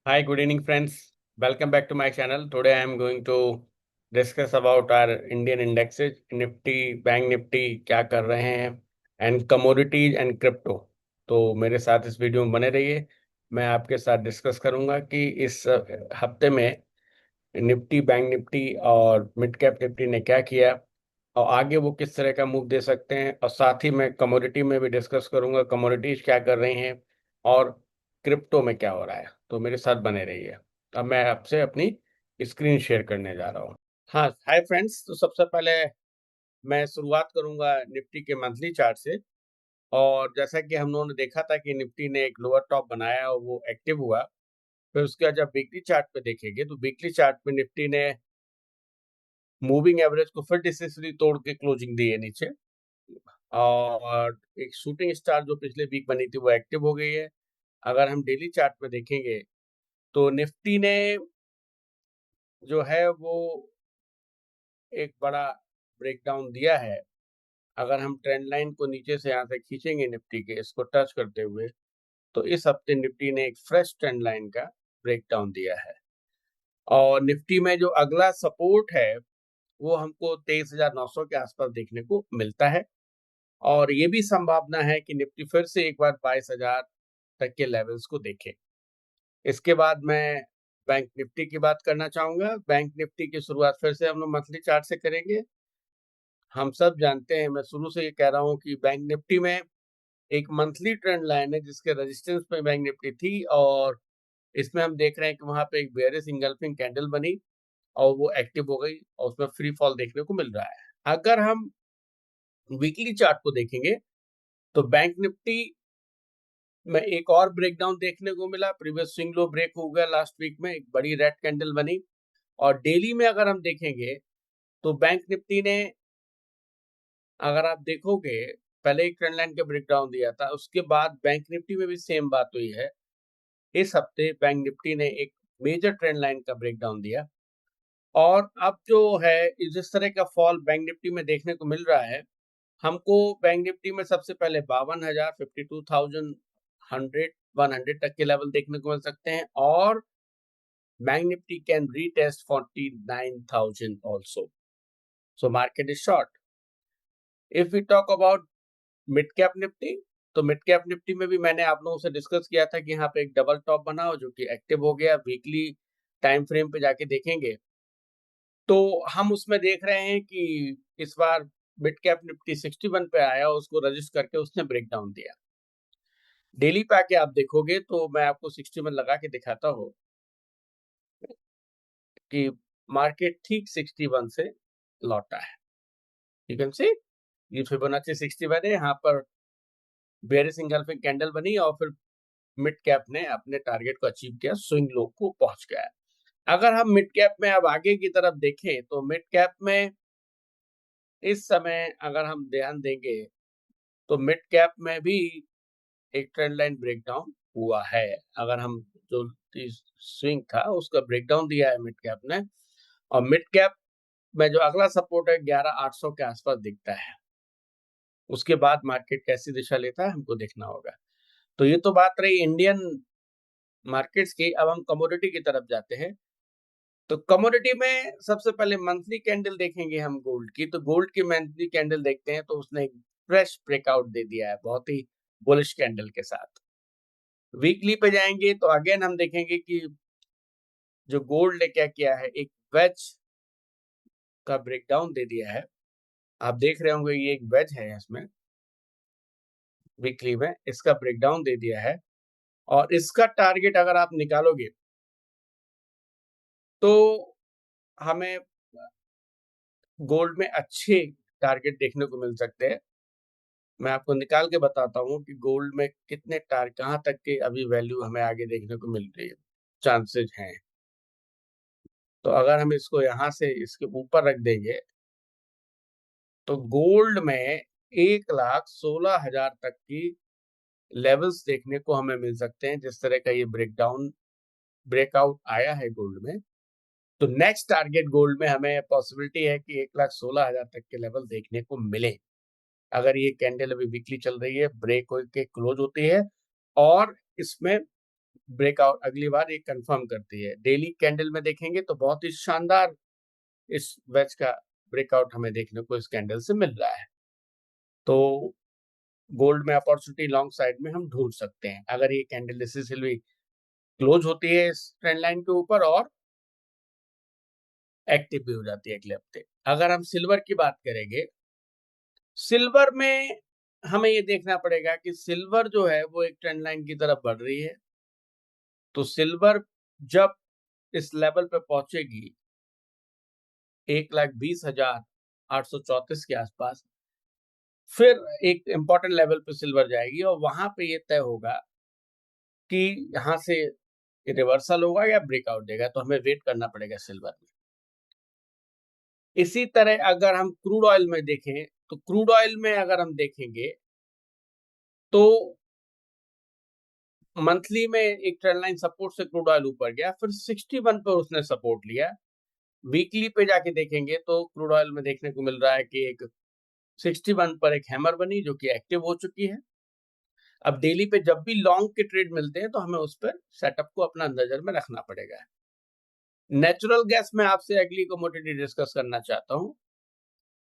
Hi, good evening, friends. Welcome back to my channel. Today I am going to discuss about our Indian indexes, Nifty, Bank Nifty क्या कर रहे हैं and commodities and crypto. तो मेरे साथ इस video में बने रहिए। मैं आपके साथ डिस्कस करूंगा कि इस हफ्ते में निफ्टी, बैंक निफ्टी और मिड कैप निफ्टी ने क्या किया और आगे वो किस तरह का मूव दे सकते हैं। और साथ ही मैं कमोडिटी में भी डिस्कस करूंगा, कमोडिटीज क्या कर रही हैं और क्रिप्टो में क्या हो रहा है। तो मेरे साथ बने रहिए। अब मैं आपसे अपनी स्क्रीन शेयर करने जा रहा हूँ। हाँ, हाय फ्रेंड्स। तो सबसे पहले मैं शुरुआत करूंगा निफ्टी के मंथली चार्ट से। और जैसा कि हम लोगों ने देखा था कि निफ्टी ने एक लोअर टॉप बनाया और वो एक्टिव हुआ। फिर उसके बाद जब वीकली चार्ट पे देखेंगे तो वीकली चार्ट पे निफ्टी ने मूविंग एवरेज को फिर डिसेसरी तोड़ के क्लोजिंग दी है नीचे। और एक शूटिंग स्टार जो पिछले वीक बनी थी वो एक्टिव हो गई है। अगर हम डेली चार्ट पे देखेंगे तो निफ्टी ने जो है वो एक बड़ा ब्रेकडाउन दिया है। अगर हम ट्रेंड लाइन को नीचे से यहाँ से खींचेंगे निफ्टी के इसको टच करते हुए, तो इस हफ्ते निफ्टी ने एक फ्रेश ट्रेंड लाइन का ब्रेकडाउन दिया है। और निफ्टी में जो अगला सपोर्ट है वो हमको 23,900 के आसपास देखने को मिलता है। और ये भी संभावना है कि निफ्टी फिर से एक बार 22,000 तक के लेवल्स को देखे। इसके बाद मैं बैंक निफ्टी की बात करना चाहूंगा। बैंक निफ्टी की शुरुआत फिर से हम लोग मंथली चार्ट से करेंगे। हम सब जानते हैं, मैं शुरू से ये कह रहा हूँ कि बैंक निफ्टी में एक मंथली ट्रेंड लाइन है जिसके रेजिस्टेंस पे बैंक निफ्टी थी। और इसमें हम देख रहे हैं कि वहां पे एक बेयरिश इंगल्फिंग कैंडल बनी और वो एक्टिव हो गई और उसमें फ्री फॉल देखने को मिल रहा है। अगर हम वीकली चार्ट को देखेंगे तो बैंक निफ्टी में एक और ब्रेकडाउन देखने को मिला। प्रीवियस स्विंग लो ब्रेक हो गया लास्ट वीक में, एक बड़ी रेड कैंडल बनी। और डेली में अगर हम देखेंगे तो बैंक निफ्टी ने, अगर आप देखोगे, पहले एक ट्रेंड लाइन का ब्रेकडाउन दिया था, उसके बाद बैंक निफ्टी में भी सेम बात हुई है। इस हफ्ते बैंक निफ्टी ने एक मेजर ट्रेंड लाइन का ब्रेकडाउन दिया। और अब जो है जिस तरह का फॉल बैंक निफ्टी में देखने को मिल रहा है, हमको बैंक निफ्टी में सबसे पहले 52,000, 52,100, 100 तक के लेवल देखने को मिल सकते हैं। और bank Nifty can retest 49,000 also. So market is short. If we talk about mid cap Nifty, तो मिड कैप निफ्टी में भी मैंने आप लोगों से डिस्कस किया था कि यहाँ पे एक डबल टॉप बना हो जो कि एक्टिव हो गया। वीकली टाइम फ्रेम पे जाके देखेंगे तो हम उसमें देख रहे हैं कि इस बार मिड कैप निफ्टी 61 पे आया, उसको रजिस्ट करके उसने ब्रेक डाउन दिया। डेली पे आके आप देखोगे तो मैं आपको 61 लगा के दिखाता हूँ कि मार्केट ठीक 61 से लौटा है। यू कैन सी ये फिबोनाची 61 है। यहाँ पर बेयरिश इंगल्फिंग कैंडल बनी और फिर मिड कैप ने अपने टारगेट को अचीव किया, स्विंग लो को पहुंच गया। अगर हम मिड कैप में अब आगे की तरफ देखें तो मिड कैप में इस समय अगर हम ध्यान देंगे तो मिड कैप में भी एक ट्रेंड लाइन ब्रेकडाउन हुआ है। अगर हम जो स्विंग था उसका ब्रेकडाउन दिया है मिड कैप ने। और मिड कैप में जो अगला सपोर्ट है 11,800 के आसपास दिखता है। उसके बाद मार्केट कैसी दिशा लेता है हमको देखना होगा। तो ये तो बात रही इंडियन मार्केट्स की। अब हम कमोडिटी की तरफ जाते हैं। तो कमोडिटी में सबसे पहले मंथली कैंडल देखेंगे हम गोल्ड की। तो गोल्ड की मंथली कैंडल देखते हैं तो उसने एक फ्रेश ब्रेकआउट दे दिया है बहुत ही बुलिश कैंडल के साथ। वीकली पे जाएंगे तो अगेन हम देखेंगे कि जो गोल्ड ने क्या किया है, एक वेज का ब्रेकडाउन दे दिया है। आप देख रहे होंगे ये एक वेज है, इसमें वीकली में इसका ब्रेकडाउन दे दिया है। और इसका टारगेट अगर आप निकालोगे तो हमें गोल्ड में अच्छे टारगेट देखने को मिल सकते हैं। मैं आपको निकाल के बताता हूँ कि गोल्ड में कितने कहाँ तक के अभी वैल्यू हमें आगे देखने को मिल रही है, चांसेस हैं। तो अगर हम इसको यहाँ से इसके ऊपर रख देंगे तो गोल्ड में 1,16,000 तक की लेवल्स देखने को हमें मिल सकते हैं। जिस तरह का ये ब्रेकआउट आया है गोल्ड में, तो नेक्स्ट टारगेट गोल्ड में हमें पॉसिबिलिटी है कि 1,16,000 तक के लेवल देखने को मिले। अगर ये कैंडल अभी वीकली चल रही है, ब्रेक होकर क्लोज होती है और इसमें ब्रेकआउट अगली बार ये कंफर्म करती है। डेली कैंडल में देखेंगे तो बहुत ही शानदार इस वेज का ब्रेकआउट हमें देखने को इस कैंडल से मिल रहा है। तो गोल्ड में अपॉर्चुनिटी लॉन्ग साइड में हम ढूंढ सकते हैं अगर ये कैंडल डिसिसिवली क्लोज होती है इस ट्रेंड लाइन के ऊपर और एक्टिव भी हो जाती है अगले हफ्ते। अगर हम सिल्वर की बात करेंगे, सिल्वर में हमें ये देखना पड़ेगा कि सिल्वर जो है वो एक ट्रेंड लाइन की तरफ बढ़ रही है। तो सिल्वर जब इस लेवल पे पहुंचेगी 1,20,834 के आसपास, फिर एक इंपॉर्टेंट लेवल पे सिल्वर जाएगी और वहां पे ये तय होगा कि यहां से रिवर्सल होगा या ब्रेकआउट देगा। तो हमें वेट करना पड़ेगा सिल्वर में। इसी तरह अगर हम क्रूड ऑयल में देखें तो क्रूड ऑयल में अगर हम देखेंगे तो मंथली में एक ट्रेंड लाइन सपोर्ट से क्रूड ऑयल ऊपर गया, फिर 61 पर उसने सपोर्ट लिया। वीकली पे जाके देखेंगे तो क्रूड ऑयल में देखने को मिल रहा है कि एक 61 पर एक हैमर बनी जो कि एक्टिव हो चुकी है। अब डेली पे जब भी लॉन्ग के ट्रेड मिलते हैं तो हमें उस पर सेटअप को अपना नजर में रखना पड़ेगा। नेचुरल गैस में आपसे अगली कमोडिटी डिस्कस करना चाहता हूं।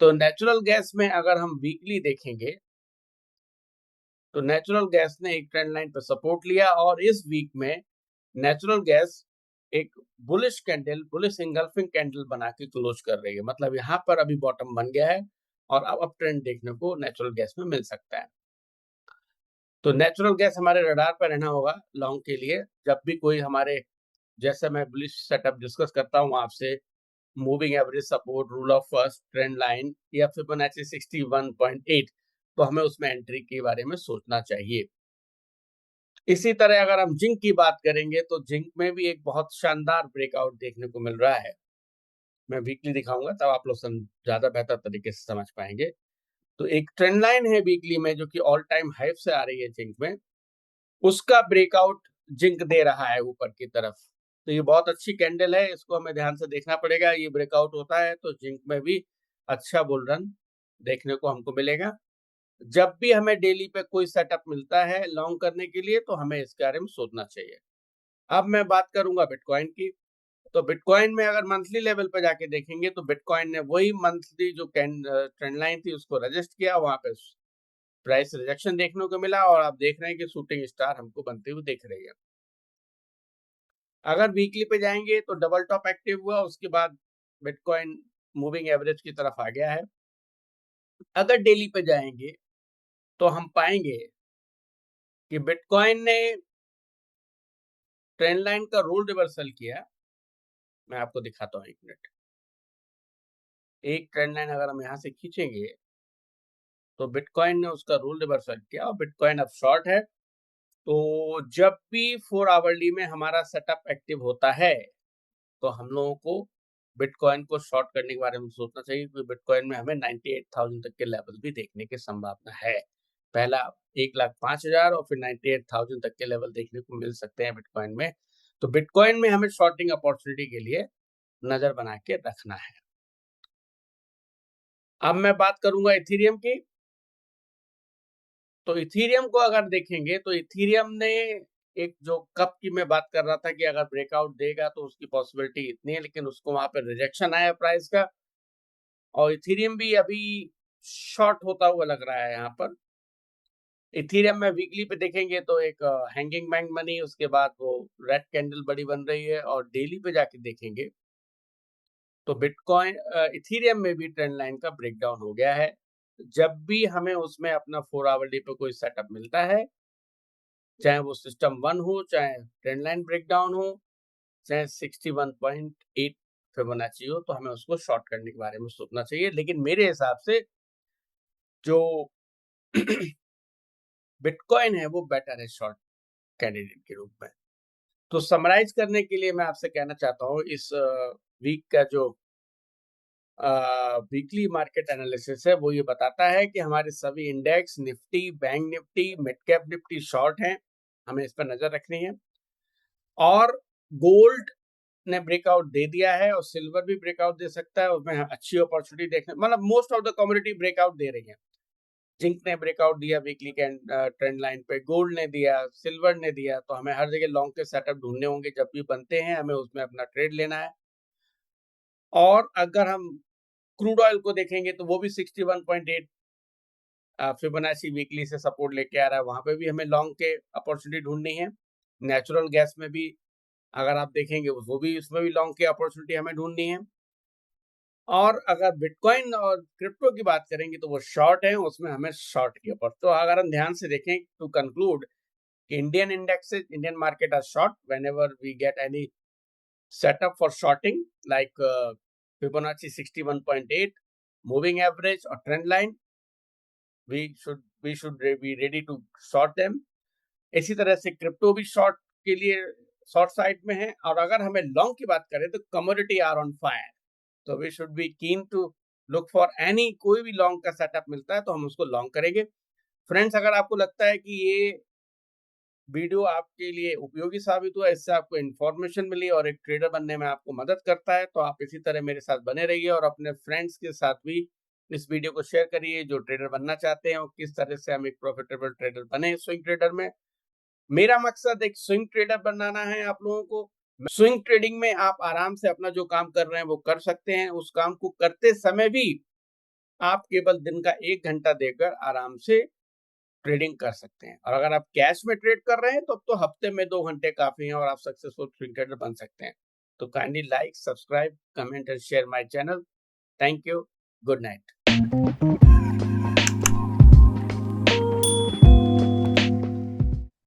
तो नेचुरल गैस में अगर हम वीकली देखेंगे तो नेचुरल गैस ने एक ट्रेंड लाइन पर सपोर्ट लिया और इस वीक में नेचुरल गैस एक bullish candle, bullish engulfing candle बना के क्लोज कर रही है। मतलब यहाँ पर अभी बॉटम बन गया है और अब ट्रेंड देखने को नेचुरल गैस में मिल सकता है। तो नेचुरल गैस हमारे रडार पर रहना होगा लॉन्ग के लिए। जब भी कोई हमारे, जैसे मैं बुलिश सेटअप डिस्कस करता हूँ आपसे, moving average support, rule of first, trend line या फिबोनाची 61.8, तो हमें उसमें एंट्री के बारे में सोचना चाहिए। इसी तरह अगर हम जिंक की बात करेंगे तो जिंक में भी एक बहुत शानदार ब्रेकआउट देखने को मिल रहा है। मैं वीकली दिखाऊंगा तब आप लोग ज्यादा बेहतर तरीके से समझ पाएंगे। तो एक ट्रेंड लाइन है वीकली में जो कि ऑल टाइम हाई से आ रही है जिंक में, उसका ब्रेकआउट जिंक दे रहा है ऊपर की तरफ। तो ये बहुत अच्छी कैंडल है, इसको हमें ध्यान से देखना पड़ेगा। ये ब्रेकआउट होता है तो जिंक में भी अच्छा बुल रन देखने को हमको मिलेगा। जब भी हमें डेली पे कोई सेटअप मिलता है लॉन्ग करने के लिए तो हमें इसके बारे में सोचना चाहिए। अब मैं बात करूंगा बिटकॉइन की। तो बिटकॉइन में अगर मंथली लेवल पे जाके देखेंगे तो बिटकॉइन ने वही मंथली जो ट्रेंड लाइन थी उसको रजिस्ट किया, वहां पे प्राइस रिजेक्शन देखने को मिला और आप देख रहे हैं कि शूटिंग स्टार हमको बनते हुए दिख रही है। अगर वीकली पे जाएंगे तो डबल टॉप एक्टिव हुआ, उसके बाद बिटकॉइन मूविंग एवरेज की तरफ आ गया है। अगर डेली पे जाएंगे तो हम पाएंगे कि बिटकॉइन ने ट्रेंड लाइन का रोल रिवर्सल किया। मैं आपको दिखाता हूँ, एक मिनट। एक ट्रेंड लाइन अगर हम यहां से खींचेंगे तो बिटकॉइन ने उसका रोल रिवर्सल किया और बिटकॉइन अब शॉर्ट है। तो जब भी 4 आवरली में हमारा सेटअप एक्टिव होता है तो हम लोगों को बिटकॉइन को शॉर्ट करने के बारे में सोचना चाहिए, क्योंकि बिटकॉइन में हमें 98,000 तक के लेवल भी देखने की संभावना है। पहला 1,05,000 और फिर 98,000 तक के लेवल देखने को मिल सकते हैं बिटकॉइन में। तो बिटकॉइन में हमें शॉर्टिंग अपॉर्चुनिटी के लिए नजर बना के रखना है। अब मैं बात करूंगा इथीरियम की। तो इथीरियम को अगर देखेंगे तो इथीरियम ने एक, जो कप की मैं बात कर रहा था कि अगर ब्रेकआउट देगा तो उसकी पॉसिबिलिटी इतनी है, लेकिन उसको वहां पर रिजेक्शन आया प्राइस का और इथीरियम भी अभी शॉर्ट होता हुआ लग रहा है। यहाँ पर इथीरियम में वीकली पे देखेंगे तो एक हैंगिंग बैंक बनी, उसके बाद वो रेड कैंडल बड़ी बन रही है और डेली पे जाके देखेंगे तो बिटकॉइन इथीरियम में भी ट्रेंड लाइन का ब्रेकडाउन हो गया है। जब भी हमें उसमें अपना 4 आवरली पे कोई सेटअप मिलता है, चाहे वो सिस्टम 1 हो, चाहे ट्रेंड लाइन ब्रेकडाउन हो, चाहे 61.8 फिबोनाची हो, तो हमें उसको शॉर्ट करने के बारे में सोचना चाहिए। लेकिन मेरे हिसाब से जो बिटकॉइन है वो बेटर है शॉर्ट कैंडिडेट के रूप में। तो समराइज करने के लिए मैं आपसे कहना चाहता हूँ, इस वीक का जो वीकली मार्केट एनालिसिस है वो ये बताता है कि हमारे सभी index, Nifty, bank Nifty, mid cap Nifty short हैं। हमें इस पर नजर रखनी है। और गोल्ड ने ब्रेकआउट दे दिया है और सिल्वर भी ब्रेकआउट दे सकता है, उसमें अच्छी अपॉर्चुनिटी देखने, मतलब most of the commodity breakout दे रही है। जिंक ने ब्रेकआउट दिया वीकली ट्रेंड लाइन पे, गोल्ड ने दिया, सिल्वर ने दिया, तो हमें हर जगह लॉन्ग के सेटअप ढूंढने होंगे। जब भी बनते हैं हमें उसमें अपना ट्रेड लेना है। और अगर हम क्रूड ऑयल को देखेंगे तो वो भी 61.8 फिबोनाची वीकली से सपोर्ट लेके आ रहा है, वहां पे भी हमें लॉन्ग के अपॉर्चुनिटी ढूंढनी है। नेचुरल गैस में भी अगर आप देखेंगे वो भी, उसमें भी लॉन्ग की अपॉर्चुनिटी हमें ढूंढनी है। और अगर बिटकॉइन और क्रिप्टो की बात करेंगे तो वो शॉर्ट है, उसमें हमें शॉर्ट की अपॉर्चुनिटी। तो अगर हम ध्यान से देखें to conclude, Indian indexes, Indian market are short whenever we get any setup for shorting like Fibonacci 61.8, moving average or trend line, we should be ready to short them. इसी तरह से क्रिप्टो भी शॉर्ट के लिए short side में है। और अगर हमें लॉन्ग की बात करें तो कमोडिटी आर ऑन फायर, तो we should be keen to look for any, कोई भी लॉन्ग का सेटअप मिलता है तो हम उसको लॉन्ग करेंगे। फ्रेंड्स, अगर आपको लगता है कि ये वीडियो आपके लिए उपयोगी साबित हुआ, इससे आपको इन्फॉर्मेशन मिली और एक ट्रेडर बनने में आपको मदद करता है, तो आप इसी तरह मेरे साथ बने रहिए और अपने फ्रेंड्स के साथ भी इस वीडियो को शेयर करिए जो ट्रेडर बनना चाहते हैं और किस तरह से हम एक प्रॉफिटेबल ट्रेडर बने स्विंग ट्रेडर में। मेरा मकसद एक स्विंग ट्रेडर बनाना है आप लोगों को। स्विंग ट्रेडिंग में आप आराम से अपना जो काम कर रहे हैं वो कर सकते हैं। उस काम को करते समय भी आप केवल दिन का 1 घंटा देकर आराम से ट्रेडिंग कर सकते हैं। और अगर आप कैश में ट्रेड कर रहे हैं तो अब तो हफ्ते में 2 घंटे काफी हैं और आप सक्सेसफुल स्विंग ट्रेडर बन सकते हैं। तो kindly like, subscribe, comment and share my channel. Thank you. Good night.